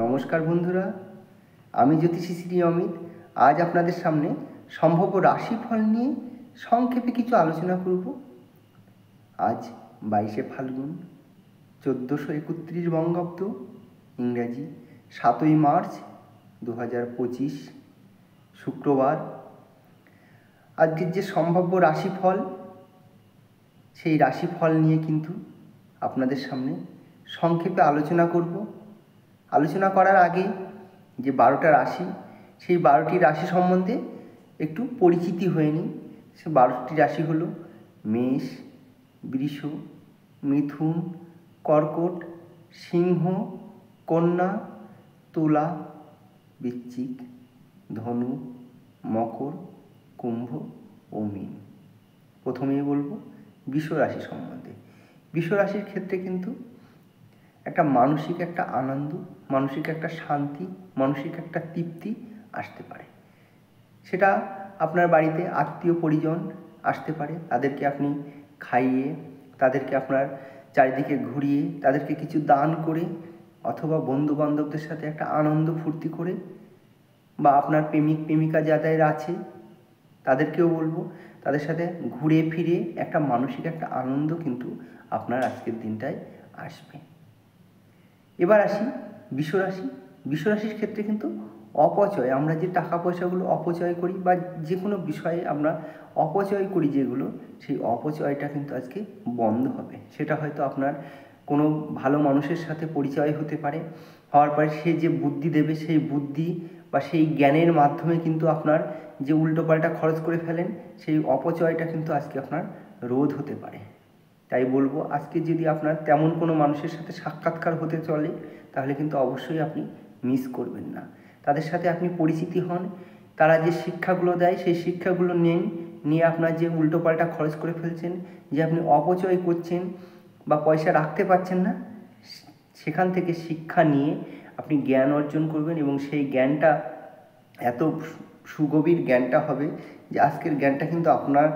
নমস্কার বন্ধুরা, আমি জ্যোতিষী শ্রী অমিত। আজ আপনাদের সামনে সম্ভাব্য রাশিফল নিয়ে সংক্ষেপে কিছু আলোচনা করব। আজ 22শে ফাল্গুন 1431 বঙ্গাব্দ, ইংরাজি 7ই মার্চ 2025 শুক্রবার। আজকের যে সম্ভাব্য রাশিফল, সেই রাশিফল নিয়ে কিন্তু আপনাদের সামনে সংক্ষেপে আলোচনা করব। আলোচনা করার আগে যে 12টা রাশি, সেই 12টি রাশি সম্বন্ধে একটু পরিচিতি হয়ে নিই। সে 12টি রাশি হলো মেষ, বৃষ, মিথুন, কর্কট, সিংহ, কন্যা, তুলা, বৃশ্চিক, ধনু, মকর, কুম্ভ ও মীন। প্রথমেই বলবো বৃষ রাশি সম্বন্ধে। বৃষ রাশির ক্ষেত্রে কিন্তু একটা মানসিক একটা আনন্দ, মানসিক একটা শান্তি, মানসিক একটা তৃপ্তি আসতে পারে। সেটা আপনার বাড়িতে আত্মীয় পরিজন আসতে পারে, তাদেরকে আপনি খাইয়ে, তাদেরকে আপনার চারিদিকে ঘুরিয়ে, তাদেরকে কিছু দান করে, অথবা বন্ধু বান্ধবদের সাথে একটা আনন্দ ফুর্তি করে, বা আপনার প্রেমিক প্রেমিকা যাদের আছে তাদেরকেও বলবো, তাদের সাথে ঘুরে ফিরে একটা মানসিক একটা আনন্দ কিন্তু আপনার আজকের দিনটায় আসবে। এবার আসি বৃষরাশি। বৃষরাশির ক্ষেত্রে কিন্তু অপচয়, আমরা যে টাকা পয়সাগুলো অপচয় করি বা যে কোনো বিষয়ে আমরা অপচয় করি যেগুলো, সেই অপচয়টা কিন্তু আজকে বন্ধ হবে। সেটা হয়তো আপনার কোনো ভালো মানুষের সাথে পরিচয় হতে পারে, হওয়ার পরে সে যে বুদ্ধি দেবে, সেই বুদ্ধি বা সেই জ্ঞানের মাধ্যমে কিন্তু আপনার যে উল্টোপাল্টা খরচ করে ফেলেন, সেই অপচয়টা কিন্তু আজকে আপনার রোধ হতে পারে। তাই বলবো, আজকে যদি আপনার তেমন কোনো মানুষের সাথে সাক্ষাৎকার হতে চলে, তাহলে কিন্তু অবশ্যই আপনি মিস করবেন না। তাদের সাথে আপনি পরিচিতি হন, তারা যে শিক্ষাগুলো দেয় সেই শিক্ষাগুলো নিন, নিয়ে আপনার যে উল্টোপাল্টা খরচ করে ফেলছেন, যে আপনি অপচয় করছেন বা পয়সা রাখতে পারছেন না, সেখান থেকে শিক্ষা নিয়ে আপনি জ্ঞান অর্জন করবেন, এবং সেই জ্ঞানটা এত সুগভীর জ্ঞানটা হবে যে আজকের জ্ঞানটা কিন্তু আপনার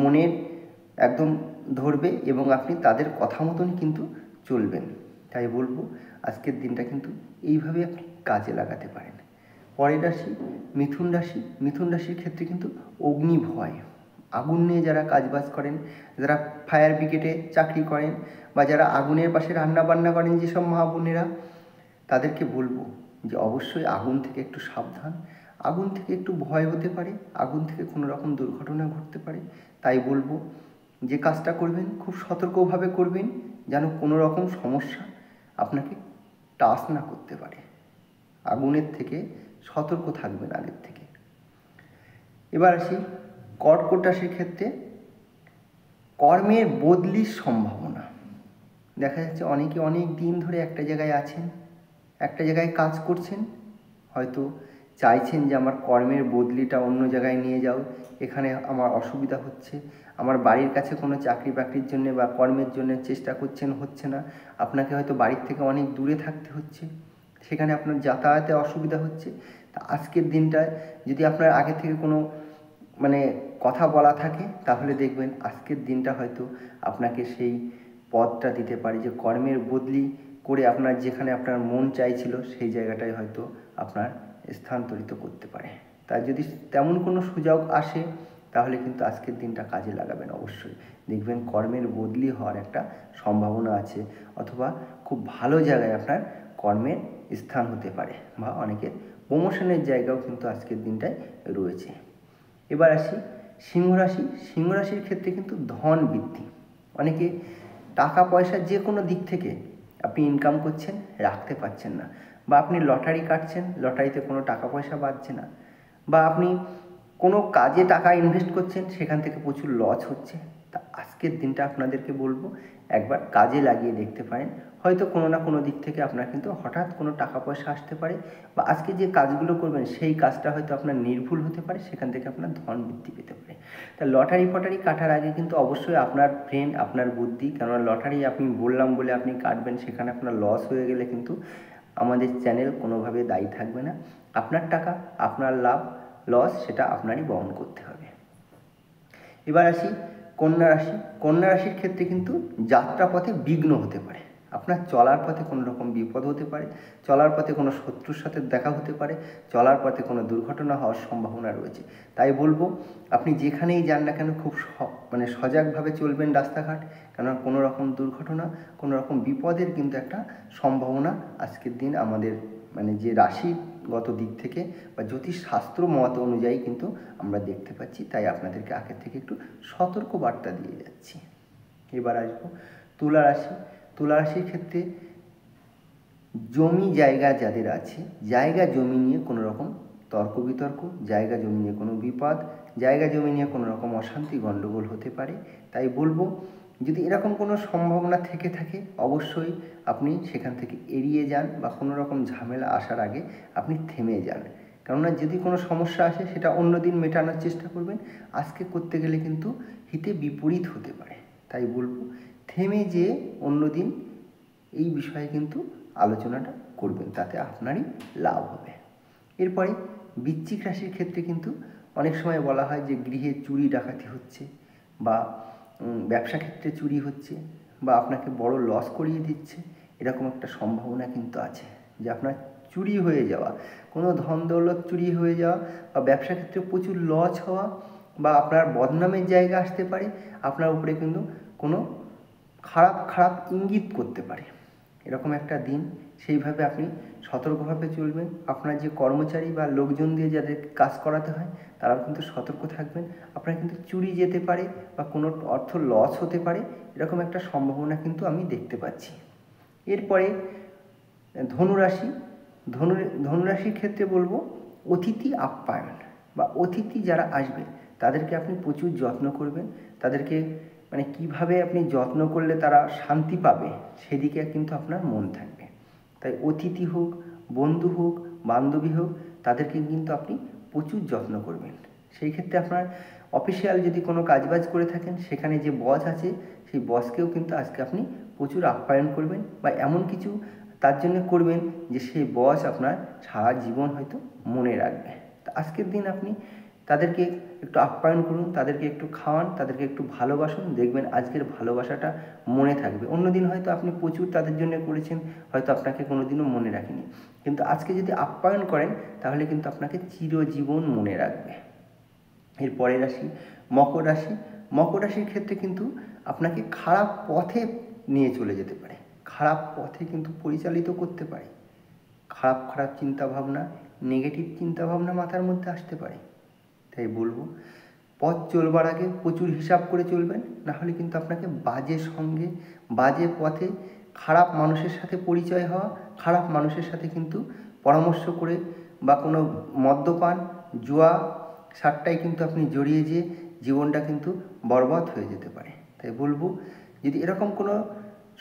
মনের একদম ধরবে, এবং আপনি তাদের কথা মতন কিন্তু চলবেন। তাই বলবো, আজকের দিনটা কিন্তু এইভাবে আপনি কাজে লাগাতে পারেন। পরের রাশি মিথুন রাশি। মিথুন রাশির ক্ষেত্রে কিন্তু অগ্নি ভয়, আগুন নিয়ে যারা কাজবাজ করেন, যারা ফায়ার ব্রিগেডে চাকরি করেন, বা যারা আগুনের পাশে রান্না বান্না করেন, যেসব মা বোনেরা, তাদেরকে বলবো যে অবশ্যই আগুন থেকে একটু সাবধান। আগুন থেকে একটু ভয় হতে পারে, আগুন থেকে কোনো রকম দুর্ঘটনা ঘটতে পারে। তাই বলবো, যে কাজটা করবেন খুব সতর্কভাবে করবেন, যেন কোনো রকম সমস্যা আপনাকে টাচ না করতে পারে। আগুনের থেকে সতর্ক থাকবেন আগের থেকে। এবার আসি কর্কট রাশির ক্ষেত্রে কর্মের বদলির সম্ভাবনা। দেখা যাচ্ছে অনেকে অনেক দিন ধরে একটা জায়গায় আছেন, একটা জায়গায় কাজ করছেন, হয়তো চাইছেন যে আমার কর্মের বদলিটা অন্য জায়গায় নিয়ে যাও, এখানে আমার অসুবিধা হচ্ছে, আমার বাড়ির কাছে কোনো চাকরি বাকরির জন্যে বা কর্মের জন্য চেষ্টা করছেন, হচ্ছে না, আপনাকে হয়তো বাড়ির থেকে অনেক দূরে থাকতে হচ্ছে, সেখানে আপনার যাতায়াতে অসুবিধা হচ্ছে। তা আজকের দিনটায় যদি আপনার আগে থেকে কোনো কথা বলা থাকে, তাহলে দেখবেন আজকের দিনটা হয়তো আপনাকে সেই পথটা দিতে পারে, যে কর্মের বদলি করে আপনার যেখানে আপনার মন চাইছিল সেই জায়গাটায় হয়তো আপনার স্থানান্তরিত করতে পারে। তাই যদি তেমন কোনো সুযোগ আসে, তাহলে কিন্তু আজকের দিনটা কাজে লাগাবেন অবশ্যই। দেখবেন কর্মের বদলি হওয়ার একটা সম্ভাবনা আছে, অথবা খুব ভালো জায়গায় আপনার কর্মের স্থান হতে পারে, বা অনেকের প্রমোশনের জায়গাও কিন্তু আজকের দিনটায় রয়েছে। এবার আসি সিংহ রাশি। সিংহ রাশির ক্ষেত্রে কিন্তু ধন বৃদ্ধি, অনেকে টাকা পয়সা যে কোনো দিক থেকে আপনি ইনকাম করছেন, রাখতে পারছেন না, বা আপনি লটারি কাটছেন, লটারিতে কোনো টাকা পয়সা বাঁচছে না, বা আপনি কোনো কাজে টাকা ইনভেস্ট করছেন, সেখান থেকে প্রচুর লস হচ্ছে। তা আজকের দিনটা আপনাদেরকে বলবো একবার কাজে লাগিয়ে দেখতে পারেন, হয়তো কোনো না কোনো দিক থেকে আপনার কিন্তু হঠাৎ কোনো টাকা পয়সা আসতে পারে, বা আজকে যে কাজগুলো করবেন সেই কাজটা হয়তো আপনার নির্ভুল হতে পারে, সেখান থেকে আপনার ধন বৃদ্ধি পেতে পারে। তা লটারি ফটারি কাটার আগে কিন্তু অবশ্যই আপনার ব্রেন, আপনার বুদ্ধি, কেননা লটারি আপনি বললাম বলে আপনি কাটবেন, সেখানে আপনার লস হয়ে গেলে কিন্তু আমাদের চ্যানেল কোনোভাবে দায়ী থাকবে না। আপনার টাকা, আপনার লাভ লস সেটা আপনারই বহন করতে হবে। এবার আসি কন্যা রাশি। কন্যা রাশির ক্ষেত্রে কিন্তু যাত্রাপথে বিঘ্ন হতে পারে, আপনার চলার পথে কোনো রকম বিপদ হতে পারে, চলার পথে কোনো শত্রুর সাথে দেখা হতে পারে, চলার পথে কোনো দুর্ঘটনা হওয়ার সম্ভাবনা রয়েছে। তাই বলবো আপনি যেখানেই যান না কেন খুব সজাগভাবে চলবেন রাস্তাঘাট, কেননা কোনো রকম দুর্ঘটনা, কোনো রকম বিপদের কিন্তু একটা সম্ভাবনা আজকের দিন আমাদের যে রাশিগত দিক থেকে বা জ্যোতিষশাস্ত্র মত অনুযায়ী কিন্তু আমরা দেখতে পাচ্ছি। তাই আপনাদেরকে আগের থেকে একটু সতর্ক বার্তা দিয়ে যাচ্ছি। এবার আসবো তুলা রাশি। তুলা রাশির ক্ষেত্রে জমি জায়গা যাদের আছে, জায়গা জমি নিয়ে কোনো রকম তর্ক বিতর্ক, জায়গা জমি নিয়ে কোনো বিপদ, জায়গা জমি নিয়ে কোনো রকম অশান্তি গণ্ডগোল হতে পারে। তাই বলবো যদি এরকম কোনো সম্ভাবনা থেকে থাকে অবশ্যই আপনি সেখান থেকে এড়িয়ে যান বা কোনো রকম ঝামেলা আসার আগে আপনি থেমে যান। কেননা যদি কোনো সমস্যা আসে সেটা অন্য দিন মেটানোর চেষ্টা করবেন, আজকে করতে গেলে কিন্তু হিতে বিপরীত হতে পারে। তাই বলবো থেমে যেয়ে অন্য দিন এই বিষয়ে কিন্তু আলোচনাটা করবেন, তাতে আপনারই লাভ হবে। এরপরে বৃশ্চিক রাশির ক্ষেত্রে কিন্তু অনেক সময় বলা হয় যে গৃহে চুরি ডাকাতি হচ্ছে বা ব্যবসা ক্ষেত্রে চুরি হচ্ছে বা আপনাকে বড় লস করিয়ে দিচ্ছে, এরকম একটা সম্ভাবনা কিন্তু আছে যে আপনার চুরি হয়ে যাওয়া, কোনো ধন দৌলত চুরি হয়ে যাওয়া বা ব্যবসা ক্ষেত্রে প্রচুর লস হওয়া বা আপনার বদনামের জায়গা আসতে পারে, আপনার উপরে কিন্তু কোনো খারাপ ইঙ্গিত করতে পারে, এরকম একটা দিন। সেইভাবে আপনি সতর্কভাবে চলবেন। আপনার যে কর্মচারী বা লোকজন দিয়ে যাদের কাজ করাতে হয় তারাও কিন্তু সতর্ক থাকবেন। আপনার কিন্তু চুরি যেতে পারে বা কোনো অর্থ লস হতে পারে, এরকম একটা সম্ভাবনা কিন্তু আমি দেখতে পাচ্ছি। এরপরে ধনুরাশি। ধনুরাশির ক্ষেত্রে বলবো অতিথি আপ্যায়ন বা অতিথি যারা আসবে তাদেরকে আপনি প্রচুর যত্ন করবেন, তাদেরকে কিভাবে আপনি যত্ন করলে তারা শান্তি পাবে সেদিকে কিন্তু আপনার মন থাকবে। তাই অতিথি হোক, বন্ধু হোক, বান্ধবী হোক, তাদেরকে কিন্তু আপনি প্রচুর যত্ন করবেন। সেই ক্ষেত্রে আপনার অফিসিয়াল যদি কোনো কাজবাজ করে থাকেন সেখানে যে বস আছে সেই বসকেও কিন্তু আজকে আপনি প্রচুর আপ্যায়ন করবেন বা এমন কিছু তার জন্য করবেন যে সেই বস আপনার সারা জীবন হয়তো মনে রাখবে। তো আজকের দিন আপনি তাদেরকে একটু আপ্যায়ন করুন, তাদেরকে একটু খাওয়ান, তাদেরকে একটু ভালোবাসুন, দেখবেন আজকের ভালোবাসাটা মনে থাকবে। অন্যদিন হয়তো আপনি প্রচুর তাদের জন্য করেছেন, হয়তো আপনাকে কোনো দিনও মনে রাখেনি, কিন্তু আজকে যদি আপ্যায়ন করেন তাহলে কিন্তু আপনাকে চিরজীবন মনে রাখবে। এর পরের রাশি মকর রাশি। মকর রাশির ক্ষেত্রে কিন্তু আপনাকে খারাপ পথে নিয়ে চলে যেতে পারে, খারাপ পথে কিন্তু পরিচালিত করতে পারে। খারাপ চিন্তাভাবনা, নেগেটিভ চিন্তাভাবনা মাথার মধ্যে আসতে পারে। তাই বলবো পথ চলবার আগে প্রচুর হিসাব করে চলবেন, নাহলে কিন্তু আপনাকে বাজে সঙ্গে, বাজে পথে, খারাপ মানুষের সাথে পরিচয় হওয়া, খারাপ মানুষের সাথে কিন্তু পরামর্শ করে বা কোনো মদ্যপান, জুয়া সারটাই কিন্তু আপনি জড়িয়ে যেয়ে জীবনটা কিন্তু বরবাদ হয়ে যেতে পারে। তাই বলবো যদি এরকম কোনো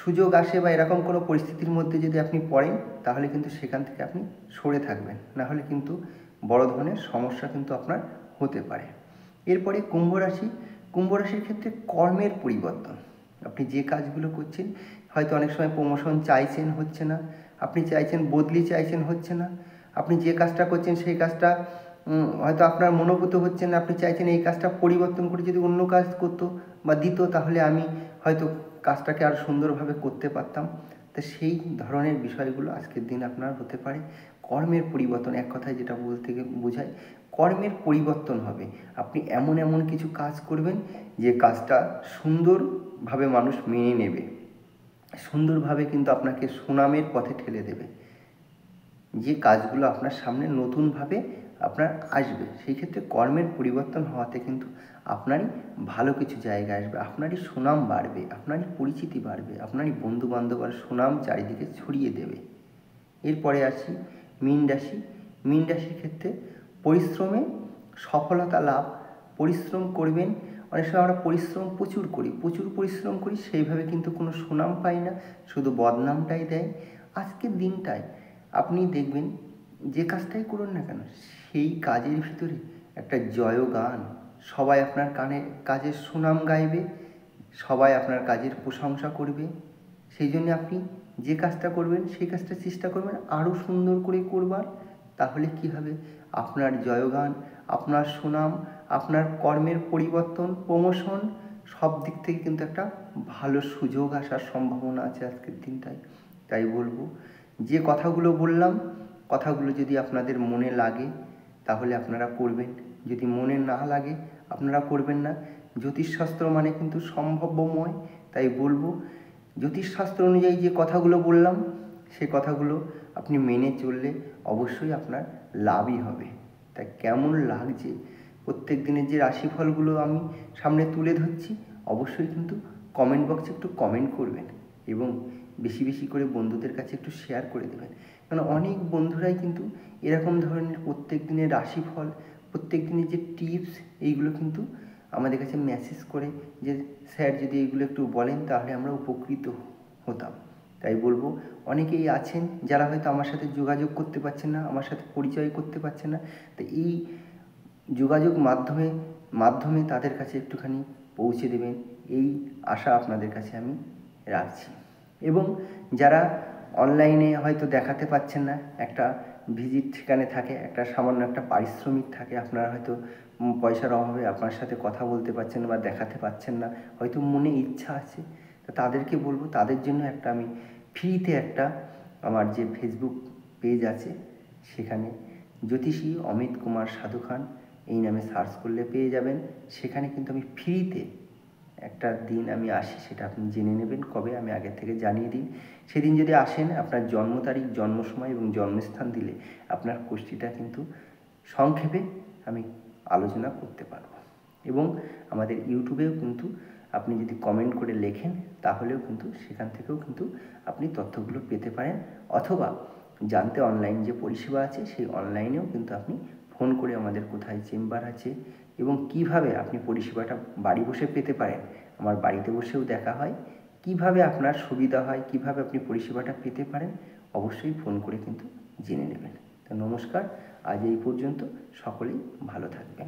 সুযোগ আসে বা এরকম কোনো পরিস্থিতির মধ্যে যদি আপনি পড়েন তাহলে কিন্তু সেখান থেকে আপনি সরে থাকবেন, নাহলে কিন্তু বড় ধরনের সমস্যা কিন্তু আপনার হতে পারে। এরপরে কুম্ভ রাশি। কুম্ভ রাশির ক্ষেত্রে কর্মের পরিবর্তন। আপনি যে কাজগুলো করছেন হয়তো অনেক সময় প্রমোশন চাইছেন, হচ্ছে না, আপনি চাইছেন বদলি চাইছেন, হচ্ছে না, আপনি যে কাজটা করছেন সেই কাজটা হয়তো আপনার মনোভূত হচ্ছে না, আপনি চাইছেন এই কাজটা পরিবর্তন করে যদি অন্য কাজ করতো বা দিত তাহলে আমি হয়তো কাজটাকে আরও সুন্দরভাবে করতে পারতাম। তো সেই ধরনের বিষয়গুলো আজকের দিন আপনার হতে পারে। কর্মের পরিবর্তন, এক কথায় যেটা বলতে বোঝায় কর্মের পরিবর্তন হবে। আপনি এমন কিছু কাজ করবেন যে কাজটা সুন্দরভাবে মানুষ মেনে নেবে, সুন্দরভাবে কিন্তু আপনাকে সুনামের পথে ঠেলে দেবে। যে কাজগুলো আপনার সামনে নতুনভাবে আপনার আসবে, সেই ক্ষেত্রে কর্মের পরিবর্তন হওয়াতে কিন্তু আপনারই ভালো কিছু জায়গা আসবে, আপনারই সুনাম বাড়বে, আপনারই পরিচিতি বাড়বে, আপনারই বন্ধুবান্ধব আর সুনাম চারিদিকে ছড়িয়ে দেবে। এরপরে আসি মীন রাশি। মীন রাশির ক্ষেত্রে পরিশ্রমে সফলতা লাভ। পরিশ্রম করবেন, অনেক সময় আমরা পরিশ্রম প্রচুর পরিশ্রম করি, সেইভাবে কিন্তু কোনো সুনাম পাই না, শুধু বদনামটাই দেয়। আজকের দিনটায় আপনি দেখবেন যে কাজটাই করুন না কেন সেই কাজের ভিতরে একটা জয়গান, সবাই আপনার কাজের সুনাম গাইবে, সবাই আপনার কাজের প্রশংসা করবে। সেই জন্য আপনি যে কাজটা করবেন সেই কাজটা চেষ্টা করবেন আরও সুন্দর করে করবার। তাহলে কি হবে, আপনার জয়গান, আপনার সুনাম, আপনার কর্মের পরিবর্তন, প্রমোশন সব দিক থেকে কিন্তু একটা ভালো সুযোগ আসার সম্ভাবনা আছে আজকের দিনটায়। তাই বলবো, যে কথাগুলো বললাম, কথাগুলো যদি আপনাদের মনে লাগে তাহলে আপনারা করবেন, যদি মনে না লাগে আপনারা করবেন না। জ্যোতিষশাস্ত্র মানে কিন্তু সম্ভাব্যময়। তাই বলবো, জ্যোতিষশাস্ত্র অনুযায়ী যে কথাগুলো বললাম সে কথাগুলো আপনি মেনে চললে অবশ্যই আপনার লাভই হবে। তাই কেমন লাগছে প্রত্যেক দিনের যে রাশিফলগুলো আমি সামনে তুলে ধরছি, অবশ্যই কিন্তু কমেন্ট বক্সে একটু কমেন্ট করবেন এবং বেশি বেশি করে বন্ধুদের কাছে একটু শেয়ার করে দেবেন। কারণ অনেক বন্ধুরাই কিন্তু এরকম ধরনের প্রত্যেক দিনের রাশিফল, প্রত্যেক দিনের যে টিপস, এইগুলো কিন্তু আমাদের কাছে মেসেজ করে যে স্যার যদি এইগুলো একটু বলেন তাহলে আমরা উপকৃত হতাম। তাই বলবো, অনেকেই আছেন যারা হয়তো আমার সাথে যোগাযোগ করতে পারছেন না, আমার সাথে পরিচয় করতে পারছেন না। তো এই যোগাযোগ মাধ্যমে তাদের কাছে একটুখানি পৌঁছে দেবেন, এই আশা আপনাদের কাছে আমি রাখছি। এবং যারা অনলাইনে হয়তো দেখাতে পাচ্ছেন না, একটা ভিজিট সেখানে থাকে, একটা সামান্য একটা পারিশ্রমিক থাকে, আপনারা হয়তো পয়সার অভাবে আপনার সাথে কথা বলতে পারছেন না বা দেখাতে পাচ্ছেন না, হয়তো মনে ইচ্ছা আছে, তো তাদেরকে বলবো তাদের জন্য একটা আমি ফ্রিতে একটা আমার যে ফেসবুক পেজ আছে সেখানে জ্যোতিষী অমিত কুমার সাধু খান এই নামে সার্চ করলে পেয়ে যাবেন। সেখানে কিন্তু আমি ফ্রিতে একটা দিন আমি আসি, সেটা আপনি জেনে নেবেন কবে, আমি আগে থেকে জানিয়ে দিই। সেদিন যদি আসেন, আপনার জন্ম তারিখ, জন্ম সময় এবং জন্মস্থান দিলে আপনার কোষ্ঠীটা কিন্তু সংক্ষেপে আমি আলোচনা করতে পারবো। এবং আমাদের ইউটিউবেও কিন্তু আপনি যদি কমেন্ট করে লেখেন তাহলেও কিন্তু সেখান থেকেও কিন্তু আপনি তথ্যগুলো পেতে পারেন, অথবা জানতে অনলাইন যে পরিষেবা আছে সেই অনলাইনেও কিন্তু আপনি ফোন করে আমাদের কোথায় চেম্বার আছে এবং কিভাবে আপনি পরিষেবাটা বাড়ি বসে পেতে পারেন, আমার বাড়িতে বসেও দেখা হয়, কিভাবে আপনার সুবিধা হয়, কিভাবে আপনি পরিষেবাটা পেতে পারেন, অবশ্যই ফোন করে কিন্তু জেনে নেবেন। তো নমস্কার, আজ এই পর্যন্ত, সকলেই ভালো থাকবেন।